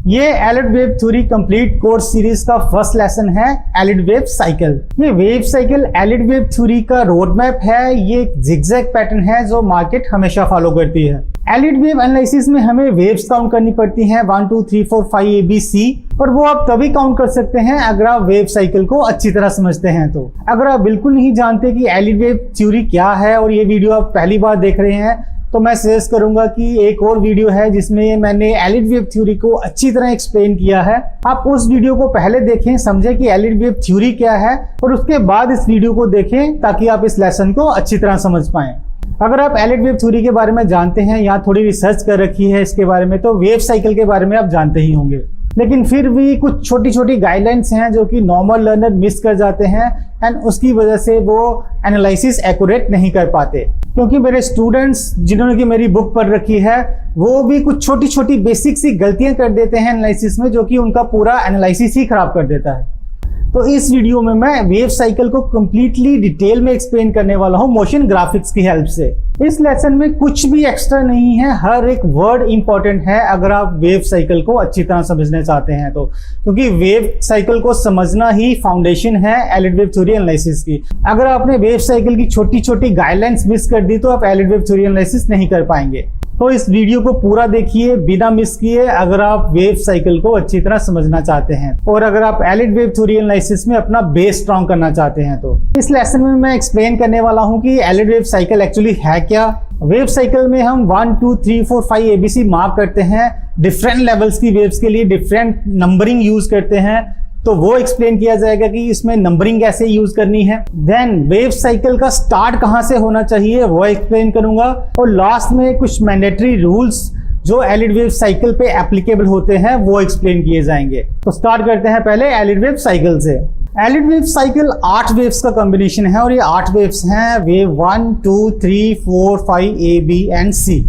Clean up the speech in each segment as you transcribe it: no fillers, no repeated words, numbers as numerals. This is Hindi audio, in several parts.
ये Elliott wave theory complete course series का फर्स्ट लेसन है एलिड वेव साइकिल। ये wave cycle Elliott wave theory का रोड मैप है। ये एक जिगजैग पैटर्न है जो मार्केट हमेशा फॉलो करती है। एलिड वेव एनालिसिस में हमें वेव्स काउंट करनी पड़ती हैं 1 2 3 4 5 ABC, और वो आप तभी काउंट कर सकते हैं अगर आप वेव साइकिल को अच्छी तरह समझते हैं। तो अगर आप बिल्कुल नहीं जानते कि एलिड वेव थ्योरी क्या है और ये वीडियो आप पहली बार देख रहे हैं, तो मैं सजेस्ट करूंगा कि एक और वीडियो है जिसमें मैंने एलिड वेव थ्योरी को अच्छी तरह एक्सप्लेन किया है। आप उस वीडियो को पहले देखें, समझें कि एलिड वेव थ्योरी क्या है, और उसके बाद इस वीडियो को देखें ताकि आप इस लेसन को अच्छी तरह समझ पाएं। अगर आप एलिड वेव थ्योरी के बारे में जानते हैं या थोड़ी रिसर्च कर रखी है इसके बारे में, तो वेव साइकिल के बारे में आप जानते ही होंगे। लेकिन फिर भी कुछ छोटी छोटी गाइडलाइंस हैं जो कि नॉर्मल लर्नर मिस कर जाते हैं, एंड उसकी वजह से वो एनालिसिस एक्यूरेट नहीं कर पाते। क्योंकि मेरे स्टूडेंट्स जिन्होंने कि मेरी बुक पढ़ रखी है, वो भी कुछ छोटी छोटी बेसिक सी गलतियां कर देते हैं एनालिसिस में, जो कि उनका पूरा एनालिसिस ही खराब कर देता है। तो इस वीडियो में मैं वेव साइकिल को कंप्लीटली डिटेल में एक्सप्लेन करने वाला हूं मोशन ग्राफिक्स की हेल्प से। इस लेसन में कुछ भी एक्स्ट्रा नहीं है, हर एक वर्ड इंपॉर्टेंट है अगर आप वेव साइकिल को अच्छी तरह समझना चाहते हैं तो, क्योंकि वेव साइकिल को समझना ही फाउंडेशन है एलिड वेव थ्योरी एनालिसिस की। अगर आपने वेव साइकिल की छोटी छोटी गाइडलाइंस मिस कर दी तो आप एलिड वेव थ्योरी एनालिसिस नहीं कर पाएंगे। तो इस वीडियो को पूरा देखिए बिना मिस किए अगर आप वेव साइकिल को अच्छी तरह समझना चाहते हैं, और अगर आप एलिड वेव थ्योरी एनालिसिस में अपना बेस स्ट्रॉन्ग करना चाहते हैं। तो इस लेसन में मैं एक्सप्लेन करने वाला हूं कि एलिड वेव साइकिल एक्चुअली है क्या। वेव साइकिल में हम 1 2 3 4 5 ABC मार्क करते हैं, डिफरेंट लेवल्स की वेव्स के लिए डिफरेंट नंबरिंग यूज करते हैं, तो वो एक्सप्लेन किया जाएगा कि इसमें नंबरिंग कैसे यूज करनी है। देन वेव साइकिल का स्टार्ट कहां से होना चाहिए वो एक्सप्लेन करूंगा, और लास्ट में कुछ मैंडेटरी रूल्स जो एलिड वेव साइकिल पे एप्लीकेबल होते हैं वो एक्सप्लेन किए जाएंगे। तो स्टार्ट करते हैं पहले एलिड वेव साइकिल से। एलिड वेव साइकिल 8 वेव्स का कॉम्बिनेशन है, और ये 8 वेव्स हैं wave 1 2 3 4 5 A B and C।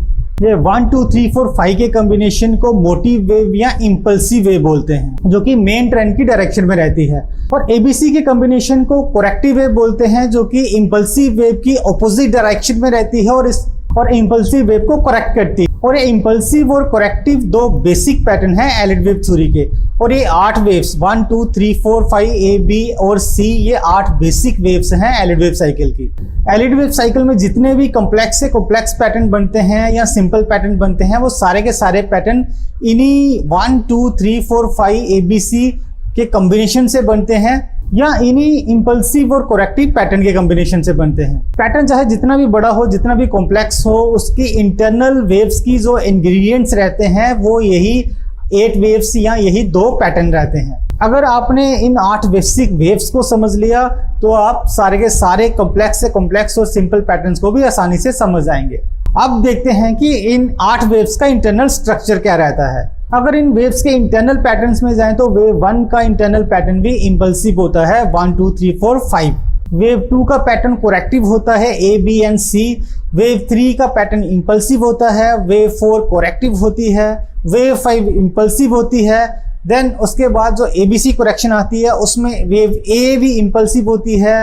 ये 1 2 3 4 5 के कॉम्बिनेशन को मोटिव वेव या इंपल्सिव वेव बोलते हैं, जो कि मेन ट्रेंड की डायरेक्शन में रहती है। और ABC के कॉम्बिनेशन को कोरेक्टिव वेव बोलते हैं, जो कि इंपल्सिव वेव की ऑपोजिट डायरेक्शन में रहती है और इंपल्सिव वेव को करेक्ट करती है। और ये इंपल्सिव और करेक्टिव दो बेसिक पैटर्न है एलिड वेव थ्योरी के। और ये 8 वेव्स 1 2 3 4 5 A B और C, ये 8 बेसिक वेव्स हैं एलिड वेव साइकिल की। एलिड वेव साइकिल में जितने भी कॉम्प्लेक्स से कॉम्प्लेक्स पैटर्न बनते हैं या सिंपल पैटर्न बनते हैं, वो सारे के सारे पैटर्न इन्हीं 1 2 3 4 5 ABC के कॉम्बिनेशन से बनते हैं, या इन्हीं इंपल्सिव और कोरेक्टिव पैटर्न के कॉम्बिनेशन से बनते हैं। पैटर्न चाहे जितना भी बड़ा हो, जितना भी कॉम्प्लेक्स हो, उसकी इंटरनल वेव्स की जो इंग्रेडिएंट्स रहते हैं वो यही 8 वेव्स या यही 2 पैटर्न रहते हैं। अगर आपने इन 8 बेसिक वेव्स को समझ लिया तो आप सारे के सारे कॉम्प्लेक्स से कॉम्प्लेक्स और सिंपल पैटर्न्स को भी आसानी से समझ आएंगे। अब देखते हैं कि इन 8 वेव्स का इंटरनल स्ट्रक्चर क्या रहता है। अगर इन वेव्स के इंटरनल पैटर्न्स में जाएं तो वेव 1 का इंटरनल पैटर्न भी इंपल्सिव होता है 1 2 3 4 5। वेव 2 का पैटर्न कोरेक्टिव होता है A B and C। Wave 3 का पैटर्न इंपल्सिव होता है। वेव 4 कोरेक्टिव होती है। वेव 5 इंपल्सिव होती है। देन उसके बाद जो ABC करेक्शन आती है उसमें वेव A भी इंपल्सिव होती है।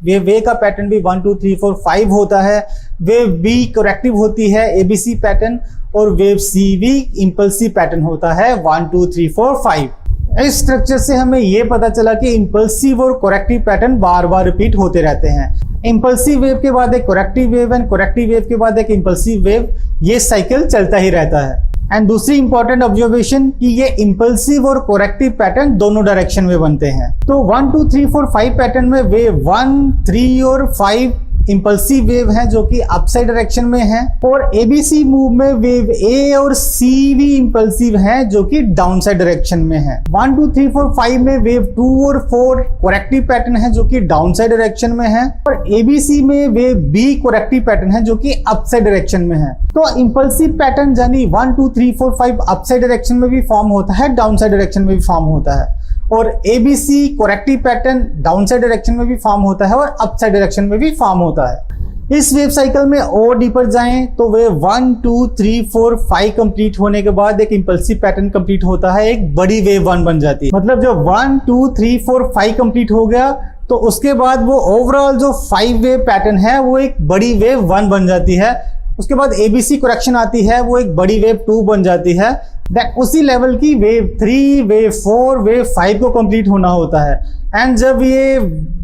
वेव A का पैटर्न भी 1 2 3 4 5 होता है। वेव B करेक्टिव होती है ABC पैटर्न, और वेव C भी इंपल्सिव पैटर्न होता है 1 2 3 4 5। इस स्ट्रक्चर से हमें यह पता चला कि इंपल्सिव और कोरेक्टिव पैटर्न बार बार रिपीट होते रहते हैं। इंपल्सिव वेव के बाद एक कोरेक्टिव वेव एंड कोरेक्टिव वेव के बाद एक इंपल्सिव वेव, ये साइकिल चलता ही रहता है। एंड दूसरी इंपॉर्टेंट ऑब्जर्वेशन कि ये इंपल्सिव और कोरेक्टिव पैटर्न दोनों डायरेक्शन में बनते हैं। तो 1 2 3 4 5 पैटर्न में वेव 1 3 और 5 इंपल्सिव वेव हैं जो कि अपसाइड डायरेक्शन में हैं, और ABC मूव में वेव A और C भी इंपल्सिव हैं जो कि डाउनसाइड डायरेक्शन में हैं। 1 2 3 4 5 में वेव 2 और 4 कोरेक्टिव पैटर्न है जो कि डाउनसाइड डायरेक्शन में है, और ABC में वेव B कोरेक्टिव पैटर्न है जो कि अपसाइड डायरेक्शन में है। तो इंपल्सिव पैटर्न यानी 1 2 3 4 5 अपसाइड डायरेक्शन में भी फॉर्म होता है, डाउनसाइड डायरेक्शन में भी फॉर्म होता है, और ABC कोरेक्टिव पैटर्न डाउनसाइड डायरेक्शन में भी फॉर्म होता है और अपसाइड डायरेक्शन में भी फॉर्म होता है। इस वेव साइकिल में और डीपर जाएं तो वेव 1 2 3 4 5 कंप्लीट होने के बाद एक इंपल्सिव पैटर्न कंप्लीट होता है, एक बड़ी वेव 1 बन जाती है। मतलब जब 1 2 3 4 5 कंप्लीट हो गया तो उसके बाद वो ओवरऑल जो 5 वेव पैटर्न है वो एक बड़ी वेव 1 बन जाती है। उसके बाद ABC करेक्शन आती है, वो एक बड़ी वेव 2 बन जाती है। देन उसी लेवल की वेव 3, वेव 4, वेव 5 को कंप्लीट होना होता है। एंड जब ये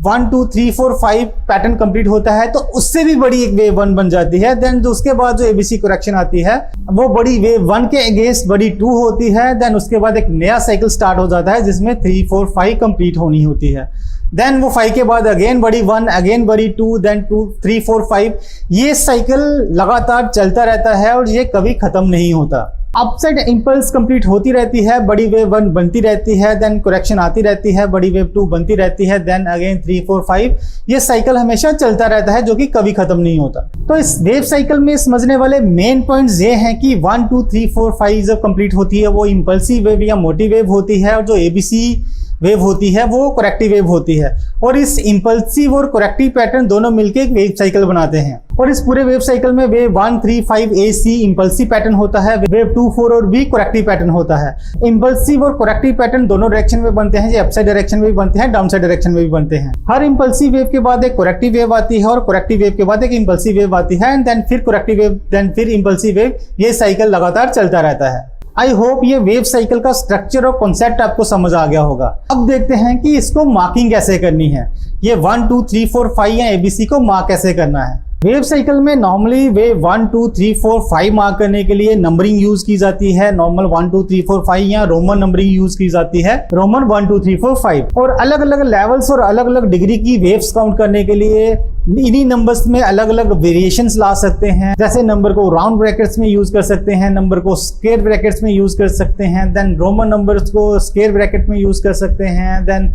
1 2 3 4 5 पैटर्न कंप्लीट होता है तो उससे भी बड़ी एक वेव 1 बन जाती है। देन जो उसके बाद जो एबीसी करेक्शन आती है वो बड़ी वेव 1 के अगेंस्ट बड़ी 2 होती है। देन उसके बाद एक नया साइकिल स्टार्ट हो जाता है जिसमें 3 4 5 कंप्लीट होनी होती है। देन वो 5 के बाद अगेन बड़ी 1, अगेन बड़ी 2, देन 2 3 4 5। ये साइकिल लगातार चलता रहता है और ये कभी खत्म नहीं होता। अपसाइड इंपल्स कंप्लीट होती रहती है, बड़ी वेव 1 बनती रहती है, देन करेक्शन आती रहती है, बड़ी वेव 2 बनती रहती है, देन अगेन 3 4 5। ये साइकिल हमेशा चलता रहता है जो कि कभी खत्म नहीं होता। तो इस वेव साइकिल में समझने वाले मेन पॉइंट्स ये हैं कि 1 2 3 4 5 जब कंप्लीट होती है वो इंपल्सिव वेव या मोटी वेव होती है, और जो एबीसी वेव होती है वो करेक्टिव वेव होती है। और इस इंपल्सिव और करेक्टिव पैटर्न दोनों मिलकर एक वेव साइकिल बनाते हैं। और इस पूरे वेव साइकिल में वेव 1 3 5 AC इंपल्सिव पैटर्न होता है, वेव 2 4 और B करेक्टिव पैटर्न होता है। इंपल्सिव और करेक्टिव पैटर्न दोनों डायरेक्शन में बनते हैं, ये अपसाइड डायरेक्शन में भी बनते हैं, डाउन साइड डायरेक्शन में भी बनते हैं। हर इंपल्सिव वेव के बाद एक करेक्टिव वेव आती है और करेक्टिव वेव के बाद एक इंपल्सिव वेव आती है, एंड देन फिर करेक्टिव वेव, देन फिर इंपल्सिव वेव। ये साइकिल लगातार चलता रहता है। आई होप ये वेव साइकिल का स्ट्रक्चर और कॉन्सेप्ट आपको समझ आ गया होगा। अब देखते हैं कि इसको मार्किंग कैसे करनी है। ये 1 2 3 4 5 या एबीसी को मार्क कैसे करना है। वेव साइकिल में नॉर्मली वेव 1 2 3 4 5 मार्क करने के लिए नंबरिंग यूज की जाती है। नॉर्मल 1 2 3 4 5 या रोमन नंबरिंग यूज की जाती है, रोमन 1 2 3 4 5। और अलग अलग लेवल्स और अलग अलग डिग्री की वेव्स काउंट करने के लिए इन्हीं नंबर्स में अलग अलग वेरिएशंस ला सकते हैं। जैसे नंबर को राउंड ब्रैकेट्स में यूज कर सकते हैं, नंबर को स्क्वायर ब्रैकेट्स में यूज कर सकते हैं, देन रोमन नंबर्स को स्क्वायर ब्रैकेट में यूज कर सकते हैं, देन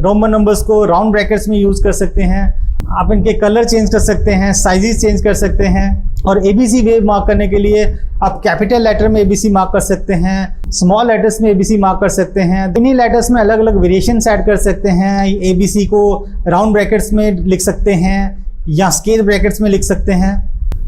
रोमन नंबर्स को राउंड ब्रैकेट्स में यूज कर सकते हैं। आप इनके कलर चेंज कर सकते हैं, साइजेस चेंज कर सकते हैं। और एबीसी वेव मार्क करने के लिए आप कैपिटल लेटर में एबीसी मार्क कर सकते हैं, स्मॉल लेटर्स में एबीसी मार्क कर सकते हैं। इन्हीं लेटर्स में अलग अलग वेरिएशंस ऐड कर सकते हैं। एबीसी को राउंड ब्रैकेट्स में लिख सकते हैं या स्क्वायर ब्रैकेट्स में लिख सकते हैं।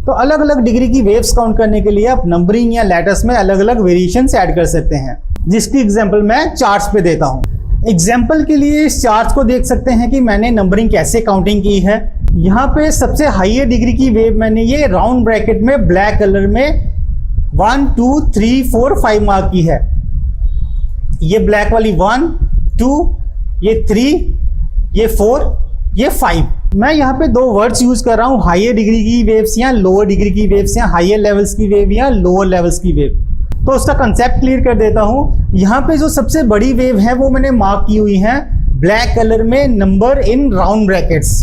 तो अलग अलग डिग्री की वेव्स काउंट करने के लिए आप नंबरिंग या लेटर्स में अलग अलग वेरिएशंस ऐड कर सकते हैं, जिसकी एग्जांपल मैं चार्ट्स पे देता हूं। एग्जाम्पल के लिए इस चार्ट को देख सकते हैं कि मैंने नंबरिंग कैसे काउंटिंग की है। यहाँ पे सबसे हाईएस्ट डिग्री की वेव मैंने ये राउंड ब्रैकेट में ब्लैक कलर में 1 2 3 4 5 मार्क की है। ये ब्लैक वाली 1 2, ये 3, ये 4, ये 5। मैं यहाँ पे 2 वर्ड्स यूज कर रहा हूँ, हाईएस्ट डिग्री की वेव्स या लोअर डिग्री की वेव्स या हाईयर लेवल्स की वेव या लोअर लेवल्स की वेव। तो उसका कंसेप्ट क्लियर कर देता हूं। यहाँ पे जो सबसे बड़ी वेव है वो मैंने मार्क की हुई है ब्लैक कलर में, नंबर इन राउंड ब्रैकेट्स।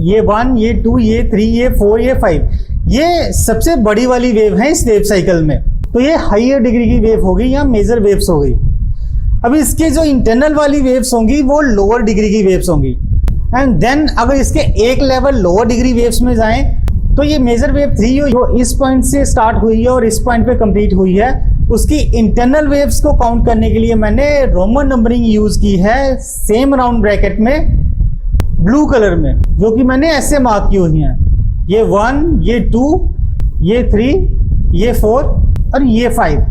ये 1, ये 2, ये 3, ये 4, ये 5। ये सबसे बड़ी वाली वेव है इस वेव साइकिल में। तो ये हाईयर डिग्री की वेव होगी या मेजर वेव्स हो गई। अब इसके जो इंटरनल वाली वेव्स होंगी वो लोअर डिग्री की वेव्स होंगी। एंड देन अगर इसके एक लेवल लोअर डिग्री वेव्स में जाएं तो ये मेजर वेव 3 जो इस पॉइंट से स्टार्ट हुई है और इस पॉइंट पे कंप्लीट हुई है, उसकी इंटरनल वेव्स को काउंट करने के लिए मैंने रोमन नंबरिंग यूज की है सेम राउंड ब्रैकेट में ब्लू कलर में, जो कि मैंने ऐसे मार्क की हुई हैं। ये 1, ये 2, ये 3, ये 4 और ये 5।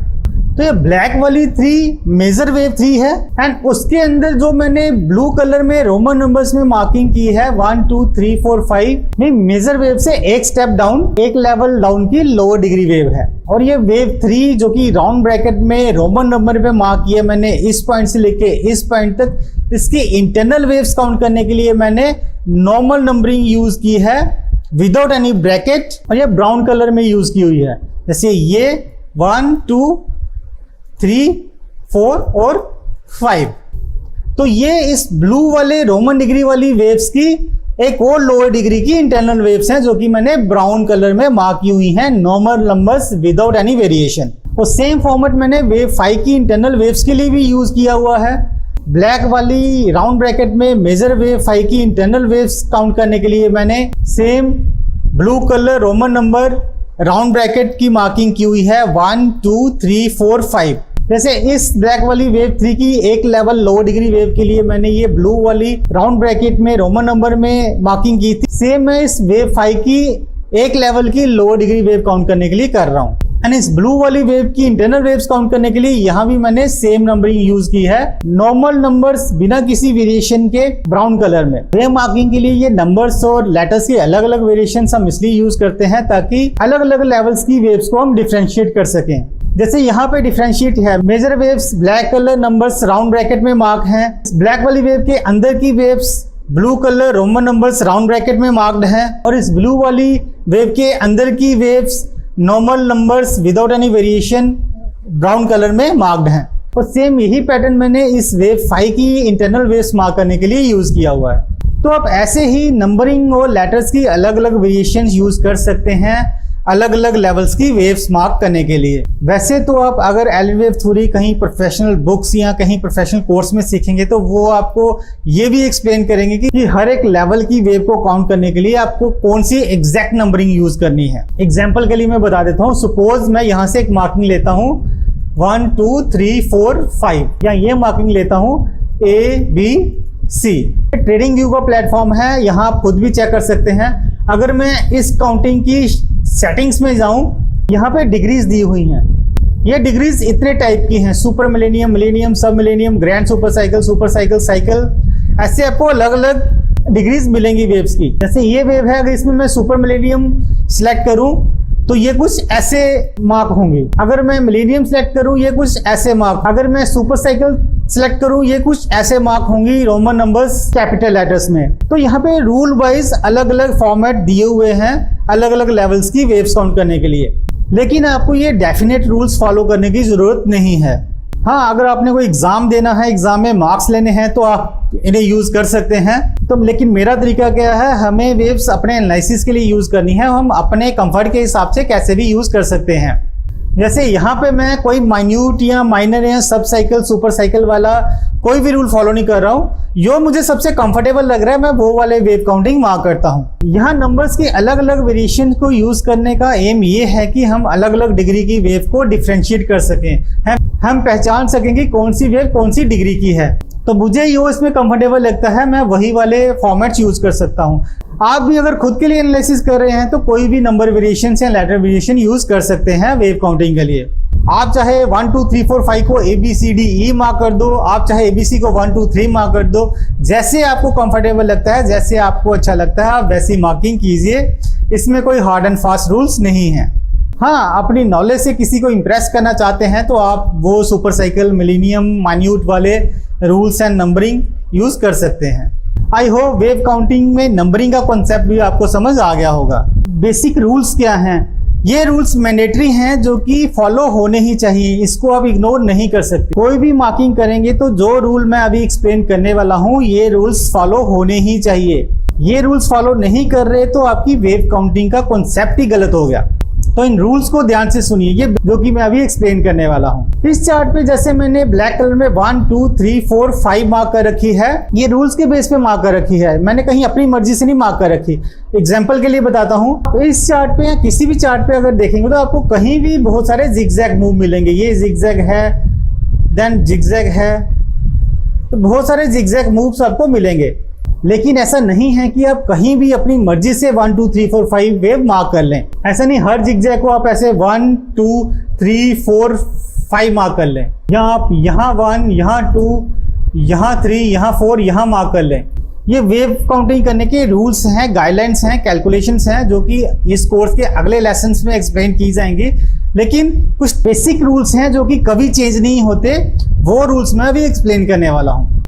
तो ये ब्लैक वाली 3 मेजर वेव 3 है। एंड उसके अंदर जो मैंने ब्लू कलर में रोमन नंबर्स में मार्किंग की है 1 2 3 4 5 में मेजर वेव से एक स्टेप डाउन, एक लेवल डाउन की लोअर डिग्री वेव है। और ये वेव 3 जो कि राउंड ब्रैकेट में रोमन नंबर पे मार्क किया मैंने इस पॉइंट से लेके इस पॉइंट तक, इसकी इंटरनल वेव्स काउंट करने के लिए मैंने नॉर्मल नंबरिंग यूज की है विदाउट एनी ब्रैकेट, और ये ब्राउन कलर में यूज की हुई है। जैसे ये 1 2 3 4 और 5। तो ये इस ब्लू वाले रोमन डिग्री वाली वेव्स की एक और लोअर डिग्री की इंटरनल वेव्स हैं जो कि मैंने ब्राउन कलर में मार्क की हुई हैं, normal numbers without any variation. और सेम फॉर्मेट मैंने वेव 5 की इंटरनल वेव्स के लिए भी यूज किया हुआ है। ब्लैक वाली राउंड ब्रैकेट में मेजर वेव 5 की इंटरनल वेव्स काउंट करने के लिए मैंने same blue colour Roman number round bracket की मार्किंग की हुई है 1 2 3 4 5। जैसे इस ब्लैक वाली वेव 3 की एक लेवल लोअर डिग्री वेव के लिए मैंने ये ब्लू वाली राउंड ब्रैकेट में रोमन नंबर में मार्किंग की थी, सेम मैं इस वेव 5 की एक लेवल की लोअर डिग्री वेव काउंट करने के लिए कर रहा हूँ। एंड इस ब्लू वाली वेव की इंटरनल वेव्स काउंट करने के लिए यहाँ भी मैंने सेम नंबरिंग यूज की है, नॉर्मल नंबर्स बिना किसी वेरिएशन के ब्राउन कलर में। वेव मार्किंग के लिए ये नंबर्स और लेटर्स के अलग अलग वेरिएशन हम इसलिए यूज करते हैं ताकि अलग अलग लेवल्स की वेव्स को हम डिफरेंशिएट कर सकें। जैसे यहाँ पे डिफरेंशिएट है, major waves black colour numbers round bracket में मार्क हैं, ब्लैक वाली वेव के अंदर की waves blue colour Roman numbers round bracket में मार्क्ड हैं, और इस ब्लू वाली वेव के अंदर की waves normal numbers without any variation brown colour में मार्क्ड हैं। और सेम यही पैटर्न मैंने इस वेव फाई की इंटरनल वेव्स मार्क करने के लिए यूज किया हुआ है। तो आप ऐसे ही नंबरिंग और लेटर्स की अलग अलग वेरिएशंस यूज कर सकते हैं अलग अलग लेवल्स की वेव्स मार्क करने के लिए। वैसे तो आप अगर एलिड वेव थ्योरी कहीं प्रोफेशनल बुक्स या कहीं प्रोफेशनल कोर्स में सीखेंगे तो वो आपको ये भी एक्सप्लेन करेंगे कि हर एक लेवल की वेव को काउंट करने के लिए आपको कौन सी एग्जैक्ट नंबरिंग यूज करनी है। एग्जाम्पल के लिए मैं बता देता हूँ, सपोज मैं यहाँ से एक मार्किंग लेता हूँ 1 2 3 4 5, या ये मार्किंग लेता हूँ ABC। ट्रेडिंग व्यू का प्लेटफॉर्म है, यहाँ आप खुद भी चेक कर सकते हैं। अगर मैं इस काउंटिंग की सेटिंग्स में जाऊं, यहाँ पे डिग्रीज दी हुई हैं। ये डिग्रीज इतने टाइप की हैं, सुपर मिलेनियम, मिलेनियम, सब millennium, grand super cycle, cycle, ऐसे आपको अलग अलग डिग्रीज मिलेंगी वेव्स की। जैसे ये वेव है, अगर इसमें मैं सुपर मिलेनियम सिलेक्ट करूं तो ये कुछ ऐसे मार्क होंगे। अगर मैं मिलेनियम सिलेक्ट करूं ये कुछ ऐसे मार्क। अगर मैं सुपर साइकिल सिलेक्ट करूं ये कुछ ऐसे मार्क होंगी रोमन नंबर्स कैपिटल लेटर्स में। तो यहाँ पे रूल वाइज अलग अलग फॉर्मेट दिए हुए हैं अलग अलग लेवल्स की वेव्स काउंट करने के लिए, लेकिन आपको ये डेफिनेट रूल्स फॉलो करने की जरूरत नहीं है। हाँ, अगर आपने कोई एग्जाम देना है, एग्जाम में मार्क्स लेने हैं तो आप इन्हें यूज कर सकते हैं। तो लेकिन मेरा तरीका क्या है, हमें वेव्स अपने एनालिसिस के लिए यूज करनी है, हम अपने कंफर्ट के हिसाब से कैसे भी यूज कर सकते हैं। जैसे यहाँ पे मैं कोई माइन्यूट या माइनर या सब साइकिल सुपर साइकिल वाला कोई भी रूल फॉलो नहीं कर रहा हूँ, जो मुझे सबसे कंफर्टेबल लग रहा है मैं वो वाले वेव काउंटिंग मार्क करता हूँ। यहाँ नंबर्स के अलग अलग वेरिएशन को यूज करने का एम ये है कि हम अलग अलग डिग्री की वेव को डिफ्रेंशिएट कर सकें, हम पहचान सकेंगे कौन सी वेव कौन सी डिग्री की है। तो मुझे जो इसमें कंफर्टेबल लगता है मैं वही वाले फॉर्मेट्स यूज कर सकता हूँ। आप भी अगर खुद के लिए एनालिसिस कर रहे हैं तो कोई भी नंबर वेरिएशन या लेटर वेरिएशन यूज कर सकते हैं वेव काउंटिंग के लिए। आप चाहे 1 2 3 4 5 को ABCDE मार्क कर दो, आप चाहे ABC को 1 2 3 मार्क कर दो, जैसे आपको कंफर्टेबल लगता है, जैसे आपको अच्छा लगता है आप वैसी मार्किंग कीजिए। इसमें कोई हार्ड एंड फास्ट रूल्स नहीं है। हाँ, अपनी नॉलेज से किसी को इम्प्रेस करना चाहते हैं तो आप वो सुपर साइकिल, मिलेनियम, माइन्यूट वाले रूल्स एंड नंबरिंग यूज कर सकते हैं। आई होप वेव काउंटिंग में नंबरिंग का कॉन्सेप्ट भी आपको समझ आ गया होगा। बेसिक रूल्स क्या हैं? ये रूल्स मैंडेटरी हैं जो कि फॉलो होने ही चाहिए, इसको आप इग्नोर नहीं कर सकते। कोई भी मार्किंग करेंगे तो जो रूल मैं अभी एक्सप्लेन करने वाला हूँ ये रूल्स फॉलो होने ही चाहिए। ये रूल्स फॉलो नहीं कर रहे तो आपकी वेव काउंटिंग का कॉन्सेप्ट ही गलत हो गया। तो इन रूल्स को ध्यान से सुनिए, ये जो कि मैं अभी एक्सप्लेन करने वाला हूँ। इस चार्ट पे जैसे मैंने ब्लैक कलर में 1 2 3 4 5 मार्क कर रखी है, ये रूल्स के बेस पे मार्क कर रखी है, मैंने कहीं अपनी मर्जी से नहीं मार्क कर रखी। एग्जाम्पल के लिए बताता हूँ, इस चार्ट पे या किसी भी चार्ट पे अगर देखेंगे तो आपको कहीं भी बहुत सारे जिगजैग मूव मिलेंगे। ये जिगजैग है, देन जिगजैग है, तो बहुत सारे जिगजैग मूव्स आपको मिलेंगे। लेकिन ऐसा नहीं है कि आप कहीं भी अपनी मर्जी से 1 2 3 4 5 वेव मार्क कर लें। ऐसा नहीं, हर जिगजैग को आप ऐसे 1 2 3 4 5 मार्क कर लें, या आप यहाँ 1 यहाँ 2 यहाँ 3 यहाँ 4 यहाँ मार्क कर लें। ये वेव काउंटिंग करने के रूल्स हैं, गाइडलाइंस हैं, कैलकुलेशंस हैं जो कि इस कोर्स के अगले लेसन्स में एक्सप्लेन की जाएंगी। लेकिन कुछ बेसिक रूल्स हैं जो कि कभी चेंज नहीं होते, वो रूल्स मैं अभी एक्सप्लेन करने वाला हूँ।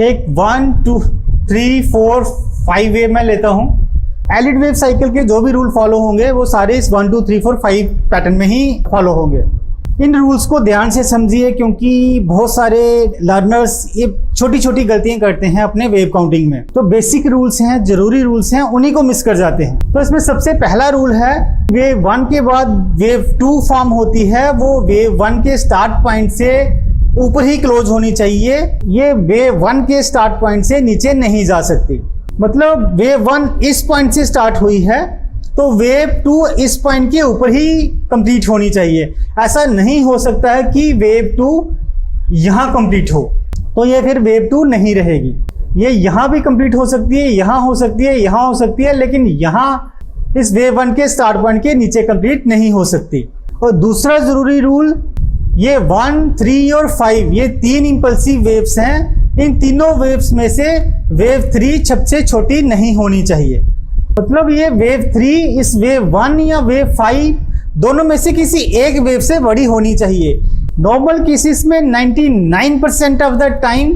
एक 1 2 3 4 5 वेव मैं लेता हूँ। एलिड वेव साइकिल के जो भी रूल फॉलो होंगे वो सारे इस 1 2 3 4 5 पैटर्न में ही फॉलो होंगे। इन रूल्स को ध्यान से समझिए क्योंकि बहुत सारे लर्नर्स ये छोटी छोटी गलतियां करते हैं अपने वेव काउंटिंग में। तो बेसिक रूल्स हैं, जरूरी रूल्स हैं, उन्हीं को मिस कर जाते हैं। तो इसमें सबसे पहला रूल है, वेव 1 के बाद वेव 2 फॉर्म होती है वो वेव 1 के स्टार्ट पॉइंट से ऊपर ही क्लोज होनी चाहिए। ये वेव 1 के स्टार्ट पॉइंट से नीचे नहीं जा सकती। मतलब वेव 1 इस पॉइंट से स्टार्ट हुई है तो वेव 2 इस पॉइंट के ऊपर ही कंप्लीट होनी चाहिए। ऐसा नहीं हो सकता है कि वेव 2 यहाँ कंप्लीट हो, तो ये फिर वेव 2 नहीं रहेगी। ये यहाँ भी कंप्लीट हो सकती है, यहाँ हो सकती है, यहाँ हो सकती है, लेकिन यहाँ इस वेव 1 के स्टार्ट पॉइंट के नीचे कंप्लीट नहीं हो सकती। और दूसरा जरूरी रूल, ये 1 3 और 5 ये 3 इंपल्सिव वेव्स हैं। इन तीनों वेव्स में से वेव 3 सबसे छोटी नहीं होनी चाहिए। मतलब ये वेव 3 इस वेव 1 या वेव 5 दोनों में से किसी एक वेव से बड़ी होनी चाहिए। नॉर्मल केसेस में 99% of the time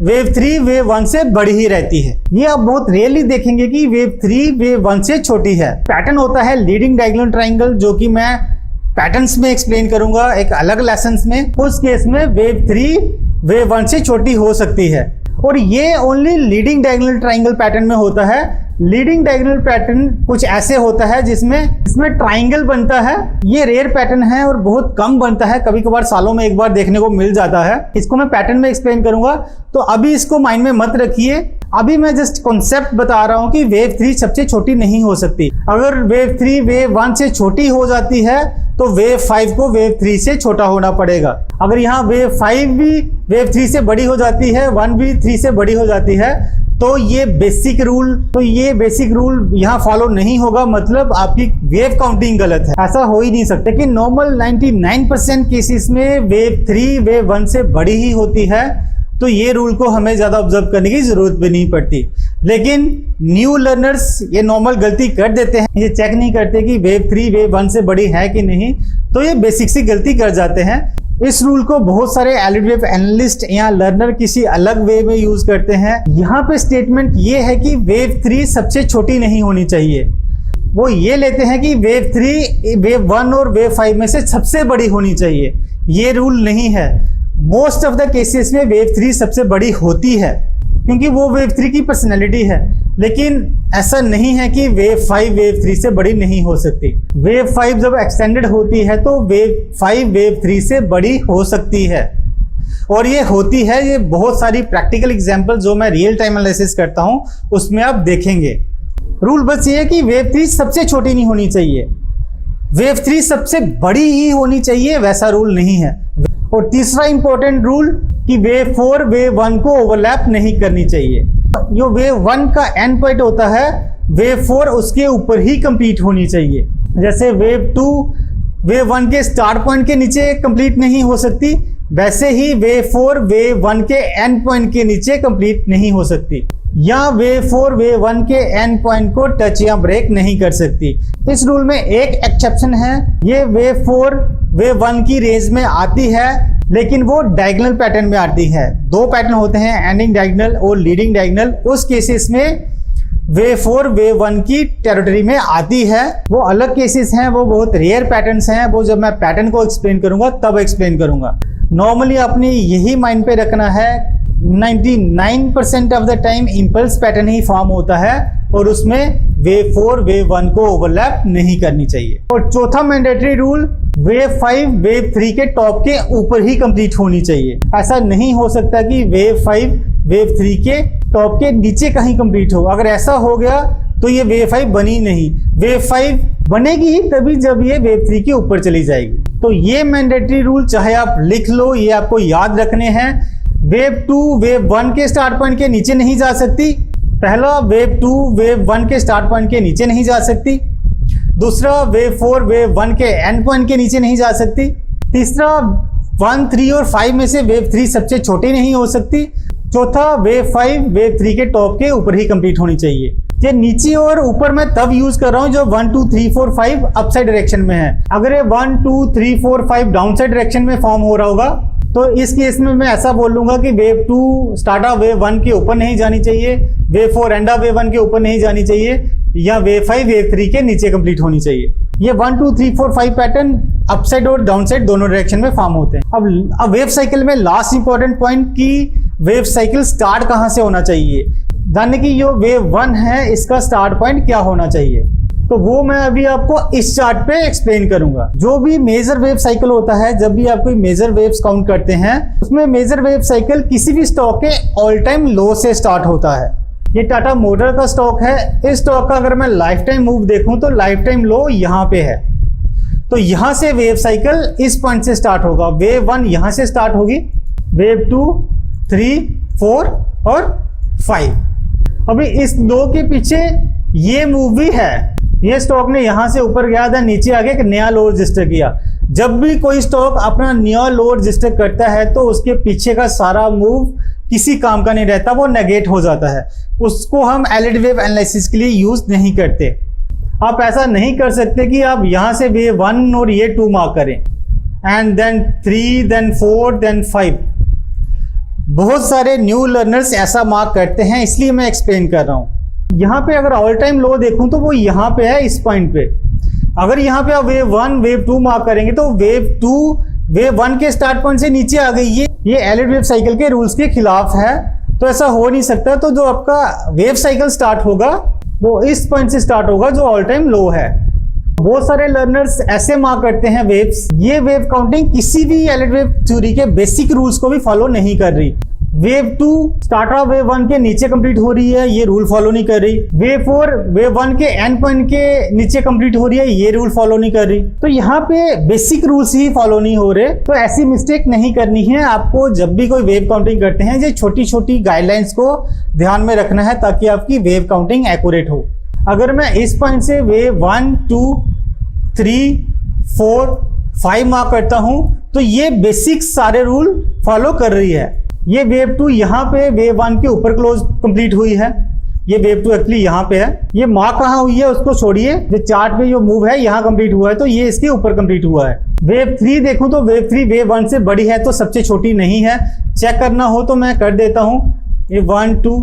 wave 3 wave 1 से बड़ी ही रहती है। ये आप बहुत रेयरली देखेंगे कि वेव 3 वेव 1 से छोटी है। पैटर्न होता है लीडिंग डायगोनल ट्रायंगल, जो कि मैं पैटर्न्स में एक्सप्लेन करूंगा एक अलग लेसन्स में। उस केस में वेव 3 वेव 1 से छोटी हो सकती है, और ये only leading diagonal triangle pattern में होता है। लीडिंग डायगोनल पैटर्न कुछ ऐसे होता है जिसमें ट्रायंगल बनता है। ये रेयर पैटर्न है और बहुत कम बनता है, कभी कभार सालों में एक बार देखने को मिल जाता है। इसको मैं पैटर्न में एक्सप्लेन करूंगा, तो अभी इसको माइंड में मत रखिए। अभी मैं जस्ट कॉन्सेप्ट बता रहा हूं कि वेव 3 सबसे छोटी नहीं हो सकती। अगर वेव 3 वेव 1 से छोटी हो जाती है तो वेव 5 को वेव 3 से छोटा होना पड़ेगा। अगर यहाँ वेव 5 भी वेव 3 से बड़ी हो जाती है, 1 भी 3 से बड़ी हो जाती है, तो ये बेसिक रूल यहाँ फॉलो नहीं होगा, मतलब आपकी वेव काउंटिंग गलत है। ऐसा हो ही नहीं सकता। लेकिन नॉर्मल 99% केसेस में वेव 3 वेव 1 से बड़ी ही होती है, तो ये रूल को हमें ज्यादा ऑब्जर्व करने की जरूरत भी नहीं पड़ती। लेकिन न्यू लर्नर्स ये नॉर्मल गलती कर देते हैं, ये चेक नहीं करते कि वेव 3 वेव 1 से बड़ी है कि नहीं, तो ये बेसिक सी गलती कर जाते हैं। इस रूल को बहुत सारे एलिड वेव एनालिस्ट या लर्नर किसी अलग वे में यूज करते हैं। यहाँ पे स्टेटमेंट ये है कि वेव 3 सबसे छोटी नहीं होनी चाहिए। वो ये लेते हैं कि वेव 3 वेव 1 और वेव 5 में से सबसे बड़ी होनी चाहिए। ये रूल नहीं है। मोस्ट ऑफ द केसेस में वेव 3 सबसे बड़ी होती है, क्योंकि वो वेव 3 की पर्सनैलिटी है। लेकिन ऐसा नहीं है कि वेव 5 वेव 3 से बड़ी नहीं हो सकती। वेव 5 जब एक्सटेंडेड होती है तो वेव 5 वेव 3 से बड़ी हो सकती है, और ये होती है। ये बहुत सारी प्रैक्टिकल एग्जांपल जो मैं रियल टाइम एनालिसिस करता हूं उसमें आप देखेंगे। रूल बस ये है कि वेव 3 सबसे छोटी नहीं होनी चाहिए, वेव 3 सबसे बड़ी ही होनी चाहिए, वैसा रूल नहीं है। और तीसरा इंपॉर्टेंट रूल कि वेव 4 वेव 1 को ओवरलैप नहीं करनी चाहिए। जो वेव 1 का एंड पॉइंट होता है, वेव 4 उसके ऊपर ही कंप्लीट होनी चाहिए। जैसे वेव 2 वेव 1 के स्टार्ट पॉइंट के नीचे कंप्लीट नहीं हो सकती, वैसे ही वेव 4 वेव 1 के एंड पॉइंट के नीचे कंप्लीट नहीं हो सकती, या वेव 4 वेव 1 के एंड पॉइंट को टच या ब्रेक नहीं कर सकती। इस रूल में एक एक्सेप्शन है, ये वेव 4 वेव 1 की रेंज में आती है, लेकिन वो डायगोनल पैटर्न में आती है। दो पैटर्न होते हैं, एंडिंग डायगोनल और लीडिंग डायगोनल। उस केसेस में वेव 4 वेव 1 की टेरिटरी में आती है। वो अलग केसेस हैं, वो बहुत रेयर पैटर्न्स हैं, वो जब मैं पैटर्न को एक्सप्लेन करूंगा तब एक्सप्लेन करूंगा। नॉर्मली अपने यही माइंड पे रखना है, 99% of the time impulse pattern he form होता है, और उसमें वेव 4 वेव 1 को ओवरलैप नहीं करनी चाहिए। और चौथा मैंडेटरी रूल, वेव 5 वेव 3 के टॉप के ऊपर ही कंप्लीट होनी चाहिए। ऐसा नहीं हो सकता कि वेव 5 वेव 3 के टॉप के नीचे कहीं कंप्लीट हो। अगर ऐसा हो गया तो ये वेव 5 बनी नहीं। वेव 5 बनेगी ही तभी जब ये वेव 3 के ऊपर चली जाएगी। तो ये मैंडेटरी रूल चाहे आप लिख लो, ये आपको याद रखने हैं। वेव 2 वेव 1 के स्टार्ट पॉइंट के नीचे नहीं जा सकती। पहला, वेव 2 वेव 1 के स्टार्ट पॉइंट के नीचे नहीं जा सकती। दूसरा, वेव 4 वेव 1 के एंड पॉइंट के नीचे नहीं जा सकती। तीसरा, 1 3 और 5 में से वेव 3 सबसे छोटी नहीं हो सकती। चौथा, वेव 5 वेव 3 के टॉप के ऊपर ही कंप्लीट होनी चाहिए। ये नीचे और ऊपर मैं तब यूज कर रहा हूं जब 1 2 3 4 5 अपसाइड डायरेक्शन में है। अगर ये 1 2 3 4 5 डाउन साइड डायरेक्शन में फॉर्म हो रहा होगा तो इस केस में मैं ऐसा बोल लूंगा कि वेव 2 स्टार्ट ऑफ वेव 1 के ऊपर नहीं जानी चाहिए, वेव 4 एंड ऑफ वेव 1 के ऊपर नहीं जानी चाहिए, या वेव 5 वेव 3 के नीचे कंप्लीट होनी चाहिए। ये 1 2 3 4 5 पैटर्न अपसाइड और डाउन साइड दोनों डायरेक्शन में फॉर्म होते हैं। अब वेव साइकिल में लास्ट इंपॉर्टेंट पॉइंट की वेव साइकिल स्टार्ट कहां से होना चाहिए, जानने की जो वेव 1 है इसका स्टार्ट पॉइंट क्या होना चाहिए, तो वो मैं अभी आपको इस चार्ट पे एक्सप्लेन करूंगा। जो भी मेजर वेव साइकिल होता है, जब भी आप कोई मेजर वेव्स काउंट करते हैं, उसमें मेजर वेव साइकिल किसी भी स्टॉक के ऑल टाइम लो से स्टार्ट होता है। ये टाटा मोटर का स्टॉक है। इस स्टॉक का अगर मैं लाइफ टाइम मूव देखूं तो लाइफ टाइम लो यहाँ पे है। तो यहां से वेव साइकिल इस पॉइंट से स्टार्ट होगा। वेव 1 यहां से स्टार्ट होगी, वेव 2 3 4 और 5। अभी इस दो के पीछे ये मूव भी है। ये स्टॉक ने यहां से ऊपर गया था, नीचे आके एक नया लो रजिस्टर किया। जब भी कोई स्टॉक अपना नया लो रजिस्टर करता है तो उसके पीछे का सारा मूव किसी काम का नहीं रहता, वो नेगेट हो जाता है। उसको हम एलिड वेव एनालिसिस के लिए यूज नहीं करते। आप ऐसा नहीं कर सकते कि आप यहां से वेव 1 और ये 2 मार्क करें एंड देन 3 देन 4 देन 5। बहुत सारे न्यू लर्नर्स ऐसा मार्क करते हैं, इसलिए मैं एक्सप्लेन कर रहा हूं। यहाँ पे अगर ऑल टाइम लो देखूं तो वो यहाँ पे है, इस पॉइंट पे। अगर यहाँ पे आप वेव 1 वेव 2 मार्क करेंगे तो वेव 2 वेव 1 के स्टार्ट पॉइंट से नीचे आ गई। ये एलिड वेव साइकिल के रूल्स के खिलाफ है, तो ऐसा हो नहीं सकता। तो जो आपका वेव साइकिल स्टार्ट होगा वो इस पॉइंट से स्टार्ट होगा जो ऑल टाइम लो है। बहुत सारे लर्नर्स ऐसे मार्क करते हैं वेव्स। ये वेव काउंटिंग किसी भी एलिड वेव थ्योरी के बेसिक रूल्स को भी फॉलो नहीं कर रही। वेव 2 स्टार्ट ऑफ वेव 1 के नीचे कंप्लीट हो रही है, ये रूल फॉलो नहीं कर रही। वेव 4 वेव 1 के एंड पॉइंट के नीचे कंप्लीट हो रही है, ये रूल फॉलो नहीं कर रही। तो यहाँ पे बेसिक रूल्स ही फॉलो नहीं हो रहे। तो ऐसी मिस्टेक नहीं करनी है आपको। जब भी कोई वेव काउंटिंग करते हैं, ये छोटी छोटी गाइडलाइंस को ध्यान में रखना है ताकि आपकी वेव काउंटिंग एक्यूरेट हो। अगर मैं इस पॉइंट से वेव 1 2 3 4 5 मार्क करता हूं तो ये बेसिक सारे रूल फॉलो कर रही है। ये वेव 2 यहाँ पे वेव 1 के ऊपर क्लोज कंप्लीट हुई है। ये वेव 2 एक्चुअली यहाँ पे है। ये मार्क कहाँ हुई है उसको छोड़िए, जो चार्ट पे जो मूव है यहाँ कंप्लीट हुआ है, तो ये इसके ऊपर कंप्लीट हुआ है। वेव 3 देखूं तो वेव 3 वेव 1 से बड़ी है, तो सबसे छोटी नहीं है। चेक करना हो तो मैं कर देता हूँ। ये 1 2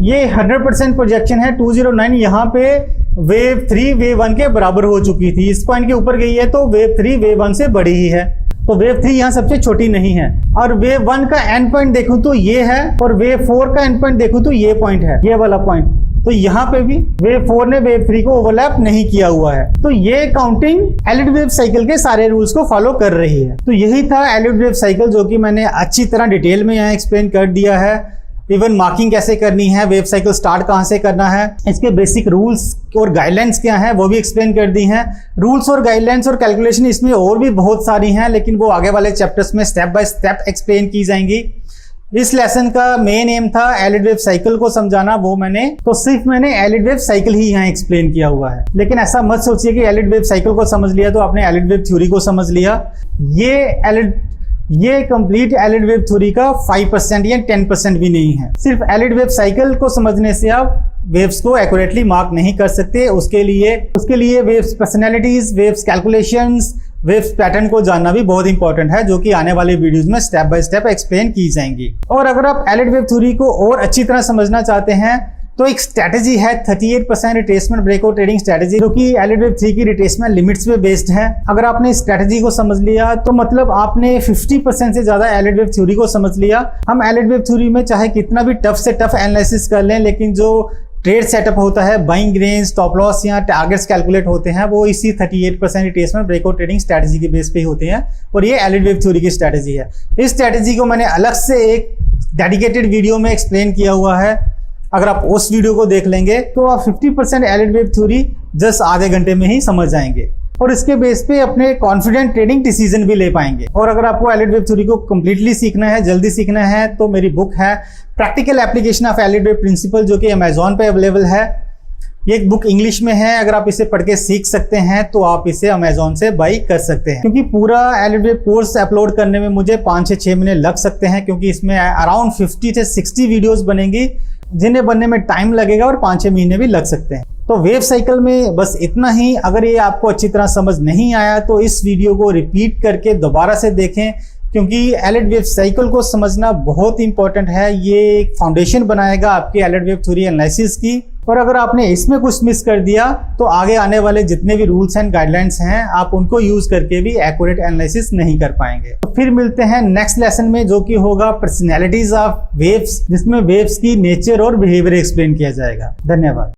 ये 100% प्रोजेक्शन है। 209 यहाँ पे वेव 3 वेव 1 के बराबर हो चुकी थी। इस पॉइंट के ऊपर गई है तो वेव 3 वेव 1 से बड़ी ही है, तो वेव 3 यहाँ सबसे छोटी नहीं है। और वेव 1 का एंड पॉइंट देखूं तो ये है, और वेव 4 का एंड पॉइंट देखूं तो ये पॉइंट है, ये वाला पॉइंट। तो यहाँ पे भी वेव 4 ने वेव 3 को ओवरलैप नहीं किया हुआ है। तो ये काउंटिंग एलिड वेव साइकिल के सारे रूल्स को फॉलो कर रही है। तो यही था एलिड वेव साइकिल, जो कि मैंने अच्छी तरह डिटेल में यहाँ एक्सप्लेन कर दिया है। इवन मार्किंग कैसे करनी है, वेव साइकिल स्टार्ट कहाँ से करना है, इसके बेसिक रूल्स और गाइडलाइंस क्या है वो भी एक्सप्लेन कर दी हैं। रूल्स और गाइडलाइंस और कैलकुलेशन इसमें और भी बहुत सारी हैं, लेकिन वो आगे वाले चैप्टर्स में स्टेप बाय स्टेप एक्सप्लेन की जाएंगी। इस लेसन का मेन एम था एलिड वेव साइकिल को समझाना, वो मैंने एलिड वेव साइकिल ही यहाँ एक्सप्लेन किया हुआ है। लेकिन ऐसा मत सोचिए कि एलिड वेव साइकिल को समझ लिया तो आपने एलिड वेव थ्योरी को समझ लिया। ये कंप्लीट एलिड वेव थ्योरी का 5% या 10% भी नहीं है। सिर्फ एलिड वेव साइकिल को समझने से आप वेव्स को एक्यूरेटली मार्क नहीं कर सकते। उसके लिए waves personalities, waves calculations, waves pattern को जानना भी बहुत इंपॉर्टेंट है, जो कि आने वाले वीडियोस में स्टेप बाय स्टेप एक्सप्लेन की जाएंगी। और अगर आप एलिड वेव थ्योरी को और अच्छी तरह समझना चाहते हैं तो एक स्ट्रैटेजी है 38% रिट्रेसमेंट ब्रेकआउट ट्रेडिंग स्ट्रैटेजी, जो कि एलिड वेव 3 की रिट्रेसमेंट लिमिट्स पे बेस्ड है। अगर आपने इस स्ट्रैटेजी को समझ लिया तो मतलब आपने 50% से ज्यादा एलिड वेव थ्योरी को समझ लिया। हम एलिड वेव थ्योरी में चाहे कितना भी टफ से टफ एनालिसिस कर लें, लेकिन जो ट्रेड सेटअप होता है, बाइंग रेंज, स्टॉप लॉस या टारगेट्स कैलकुलेट होते हैं, वो इसी 38% रिट्रेसमेंट ब्रेकआउट ट्रेडिंग स्ट्रैटेजी के बेस पे ही होते हैं। और ये एलिड वेव थ्योरी की स्ट्रैटेजी है। इस स्ट्रैटेजी को मैंने अलग से एक डेडिकेटेड वीडियो में एक्सप्लेन किया हुआ है। अगर आप उस वीडियो को देख लेंगे तो आप 50% एलिड वेव थ्योरी जस्ट आधे घंटे में ही समझ जाएंगे, और इसके बेस पे अपने कॉन्फिडेंट ट्रेडिंग डिसीजन भी ले पाएंगे। और अगर आपको एलिड वेव थ्योरी को कंप्लीटली सीखना है, जल्दी सीखना है, तो मेरी बुक है practical application of Elliott wave principle, जो कि अमेजोन पे अवेलेबल है। ये बुक इंग्लिश में है। अगर आप इसे पढ़ के सीख सकते हैं तो आप इसे अमेजोन से बाई कर सकते हैं, क्योंकि पूरा एलिड वेव कोर्स अपलोड करने में मुझे 5 से 6 महीने लग सकते हैं, क्योंकि इसमें अराउंड 50 से 60 वीडियोस बनेंगी, जिन्हें बनने में टाइम लगेगा और 5-6 महीने भी लग सकते हैं। तो वेव साइकिल में बस इतना ही। अगर ये आपको अच्छी तरह समझ नहीं आया तो इस वीडियो को रिपीट करके दोबारा से देखें, क्योंकि एलिड वेव साइकिल को समझना बहुत इंपॉर्टेंट है। ये एक फाउंडेशन बनाएगा आपकी एलिड वेव थ्योरी एनालिसिस की। और अगर आपने इसमें कुछ मिस कर दिया तो आगे आने वाले जितने भी रूल्स एंड गाइडलाइंस हैं, आप उनको यूज करके भी एक्यूरेट एनालिसिस नहीं कर पाएंगे। तो फिर मिलते हैं नेक्स्ट लेसन में, जो कि होगा पर्सनैलिटीज ऑफ वेव्स, जिसमें वेव्स की नेचर और बिहेवियर एक्सप्लेन किया जाएगा। धन्यवाद।